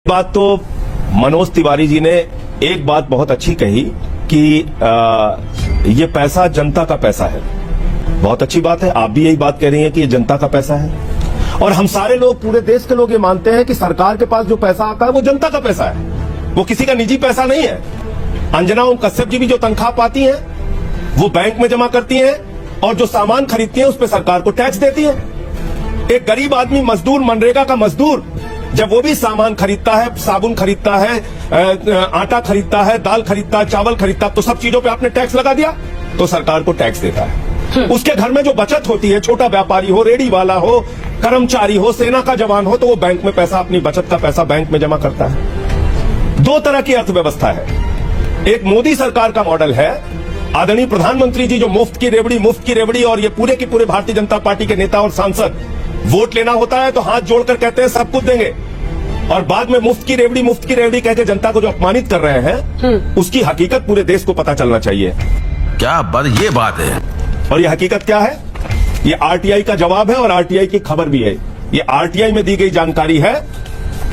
बात तो मनोज तिवारी जी ने एक बात बहुत अच्छी कही कि ये पैसा जनता का पैसा है। बहुत अच्छी बात है, आप भी यही बात कह रही हैं कि ये जनता का पैसा है और हम सारे लोग, पूरे देश के लोग ये मानते हैं कि सरकार के पास जो पैसा आता है वो जनता का पैसा है, वो किसी का निजी पैसा नहीं है। अंजना ओम कश्यप जी भी जो तनख्वाह पाती हैं वो बैंक में जमा करती हैं और जो सामान खरीदती हैं उस पर सरकार को टैक्स देती है। एक गरीब आदमी, मजदूर, मनरेगा का मजदूर, जब वो भी सामान खरीदता है, साबुन खरीदता है, आटा खरीदता है, दाल खरीदता है, चावल खरीदता है, तो सब चीजों पे आपने टैक्स लगा दिया तो सरकार को टैक्स देता है। उसके घर में जो बचत होती है, छोटा व्यापारी हो, रेडी वाला हो, कर्मचारी हो, सेना का जवान हो, तो वो बैंक में पैसा, अपनी बचत का पैसा बैंक में जमा करता है। दो तरह की अर्थव्यवस्था है। एक मोदी सरकार का मॉडल है, आदरणीय प्रधानमंत्री जी जो मुफ्त की रेवड़ी और ये पूरे की पूरे भारतीय जनता पार्टी के नेता और सांसद वोट लेना होता है तो हाथ जोड़कर कहते हैं सब कुछ देंगे और बाद में मुफ्त की रेवड़ी कहकर जनता को जो अपमानित कर रहे हैं उसकी हकीकत पूरे देश को पता चलना चाहिए। क्या बात, ये बात है। और ये हकीकत क्या है? ये आरटीआई का जवाब है और आरटीआई की खबर भी है। ये आरटीआई में दी गई जानकारी है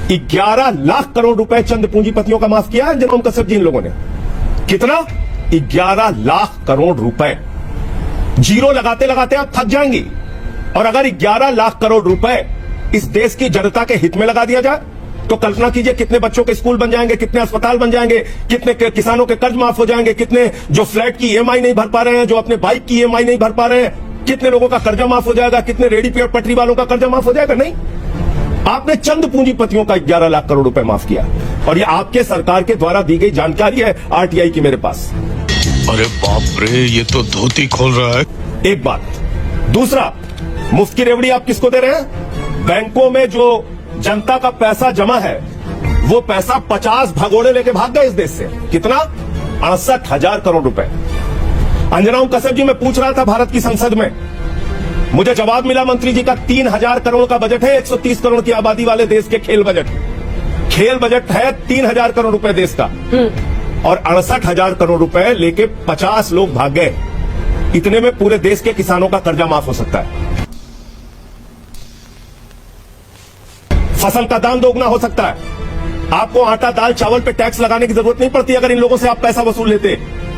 कि 11 लाख करोड़ रुपए चंद पूंजीपतियों का माफ किया है अंजना ओम कश्यप जी इन लोगों ने। कितना? 11 लाख करोड़ रुपए। जीरो लगाते लगाते आप थक जाएंगी। और अगर 11 लाख करोड़ रुपए इस देश की जनता के हित में लगा दिया जाए तो कल्पना कीजिए कितने बच्चों के स्कूल बन जाएंगे, कितने अस्पताल बन जाएंगे, कितने किसानों के कर्ज माफ हो जाएंगे, कितने जो फ्लैट की ईएमआई नहीं भर पा रहे हैं, जो अपने बाइक की ईएमआई नहीं भर पा रहे हैं, कितने लोगों का कर्जा माफ हो जाएगा, कितने रेडी पटरी वालों का कर्जा माफ हो जाएगा। नहीं, आपने चंद पूंजीपतियों का 11 लाख करोड़ रुपए माफ किया और ये आपके सरकार के द्वारा दी गई जानकारी है आरटीआई की मेरे पास। अरे बाप रे, ये तो धोती खोल रहा है। एक बात। दूसरा, मुफ्त की रेवड़ी आप किसको दे रहे हैं? बैंकों में जो जनता का पैसा जमा है वो पैसा 50 भगोड़े लेके भाग गए इस देश से। कितना? 68,000 करोड़ रुपए। अंजना ओम कश्यप जी, मैं पूछ रहा था भारत की संसद में, मुझे जवाब मिला मंत्री जी का 3,000 करोड़ का बजट है 130 करोड़ की आबादी वाले देश के खेल बजट है 3,000 करोड़ रुपए देश का और 68,000 करोड़ रुपए लेके 50 लोग भाग गए। इतने में पूरे देश के किसानों का कर्जा माफ हो सकता है, फसल का दाम दोगुना हो सकता है, आपको आटा दाल चावल पे टैक्स लगाने की जरूरत नहीं पड़ती अगर इन लोगों से आप पैसा वसूल लेते,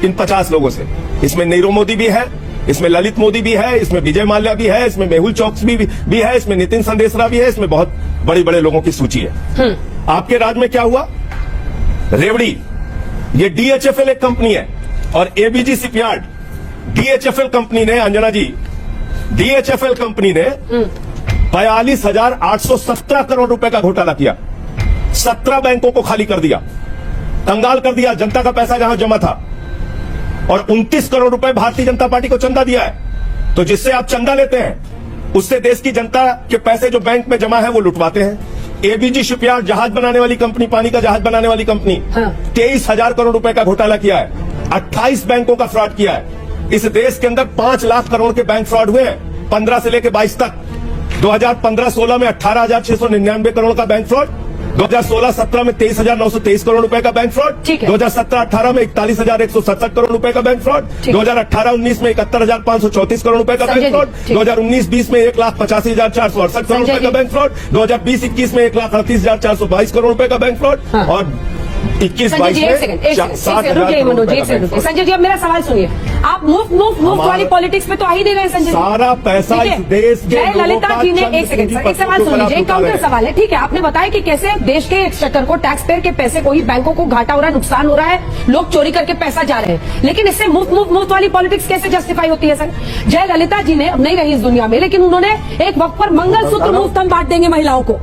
इन 50 लोगों से। इसमें नीरव मोदी भी है, इसमें ललित मोदी भी है, इसमें विजय माल्या भी है, इसमें मेहुल चौकसी भी है, इसमें नितिन संदेशरा भी है, इसमें बहुत बड़े बड़े लोगों की सूची है। आपके राज्य में क्या हुआ? रेवड़ी, ये डीएचएफएल एक कंपनी है और एबीजी शिपयार्ड, डीएचएफएल कंपनी ने, अंजना जी, डीएचएफएल कंपनी ने 42,817 करोड़ रुपए का घोटाला किया, 17 बैंकों को खाली कर दिया, कंगाल कर दिया, जनता का पैसा जहां जमा था और 29 करोड़ रुपए भारतीय जनता पार्टी को चंदा दिया है। तो जिससे आप चंदा लेते हैं उससे देश की जनता के पैसे जो बैंक में जमा है वो लुटवाते हैं। एबीजी शिपयार्ड, जहाज बनाने वाली कंपनी, पानी का जहाज बनाने वाली कंपनी, 23,000 करोड़ रुपए का घोटाला किया है, 28 बैंकों का फ्रॉड किया है। इस देश के अंदर 5 लाख करोड़ के बैंक फ्रॉड हुए हैं 15 से लेकर 22 तक। 2015-16 में 18,699 करोड़ का बैंक फ्रॉड, 2016-17 में 23,923 करोड़ रुपए का बैंक फ्रॉड, 2017-18 में 41,167 करोड़ रुपए का बैंक फ्रॉड, 2018-19 में 71,534 करोड़ रुपए का बैंक फ्रॉड, 2019-20 में 1,85,468 करोड़ रुपए का बैंक फ्रॉड, 2020-21 में 1,38,422 करोड़ रुपए का बैंक फ्रॉड और 21-22 में 60,000। संजय जी, अब मेरा सवाल सुनिए। आप मुफ्त वाली पॉलिटिक्स में तो आ ही नहीं रहे संजय जी। सारा पैसा इस देश के ललिता जी ने एक सवाल सुनिए, एक काउंटर सवाल है। ठीक है, आपने बताया कि कैसे देश के एक्सचेकर को, टैक्स पेयर के पैसे को ही बैंकों को घाटा हो रहा है, नुकसान हो रहा है, लोग चोरी करके पैसा जा रहे हैं, लेकिन इससे मुफ्त वाली पॉलिटिक्स कैसे जस्टिफाई होती है सर? जयललिता जी ने, अब नहीं रही इस दुनिया में, लेकिन उन्होंने एक वक्त पर मंगलसूत्र मुफ्त हम बांट देंगे महिलाओं को,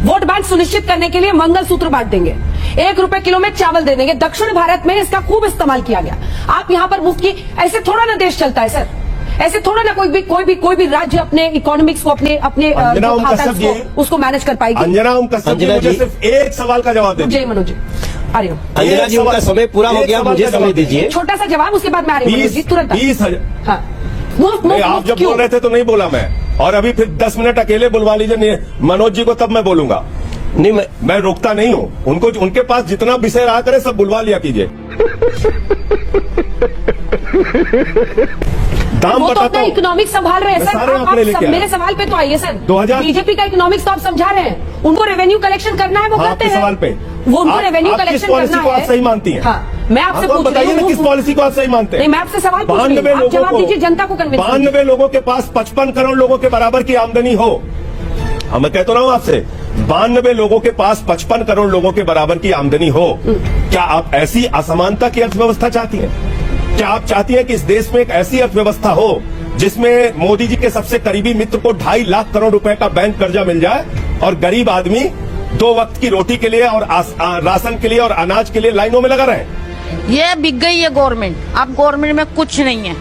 वोट बैंक सुनिश्चित करने के लिए मंगलसूत्र बांट देंगे, 1 रुपए किलो में चावल दे देंगे। दक्षिण भारत में इसका खूब इस्तेमाल किया गया। आप यहाँ पर मुफ्त की, ऐसे थोड़ा ना देश चलता है सर, ऐसे थोड़ा ना कोई भी राज्य अपने इकोनॉमिक्स को, अपने उसको मैनेज कर पाएगी। अंजना ओम कश्यप जी, मुझे सिर्फ एक सवाल का जवाब दीजिए। जय मनोज जी, आ रही हूँ। अंजना जी, उनका समय पूरा हो गया, मुझे समय दीजिए। छोटा सा जवाब, उसके बाद मैं आ रही हूँ तुरंत। 20,000। हाँ, आप जब बोल रहे थे तो नहीं बोला मैं, और अभी फिर 10 मिनट अकेले बुलवा लीजिए मनोज जी को, तब मैं बोलूंगा। नहीं, मैं रोकता नहीं हूँ उनको, उनके पास जितना विषय रहा करे सब बुलवा लिया कीजिए। दाम वो तो बताता अपना हूं। इकोनॉमिक संभाल रहे हैं मैं सर। सारे आप आंकड़े लेके मेरे आया। सवाल पे तो आइए सर। 2000 बीजेपी का इकोनॉमिक्स तो आप समझा रहे हैं, उनको रेवेन्यू कलेक्शन करना है वो हाँ, करते आपके हैं। सवाल पे वो उनको रेवेन्यू आप किस कलेक्शन पॉलिसी करना को आप है। सही मानती हैं? हाँ, मैं आपसे आपको पूछ रही बताइए ना किस हूँ। पॉलिसी को आप सही मानते हैं? नहीं, मैं आपसे सवाल पूछ रही हूँ। 92 आप लोगों जवाब को दीजिए, जनता को कन्विंस कीजिए। 92 लोगों के पास 55 करोड़ लोगों के बराबर की आमदनी हो। हम मैं कहता रहा हूं आपसे, 92 लोगों के पास 55 करोड़ लोगों के बराबर की आमदनी हो। क्या आप ऐसी असमानता की अर्थव्यवस्था चाहती हैं? क्या आप चाहती हैं कि इस देश में एक ऐसी अर्थव्यवस्था हो जिसमें मोदी जी के सबसे करीबी मित्र को 2.5 लाख करोड़ रुपए का बैंक कर्जा मिल जाए और गरीब आदमी 2 वक्त की रोटी के लिए और राशन के लिए और अनाज के लिए लाइनों में लगा रहे? ये बिक गई है गवर्नमेंट, अब गवर्नमेंट में कुछ नहीं है।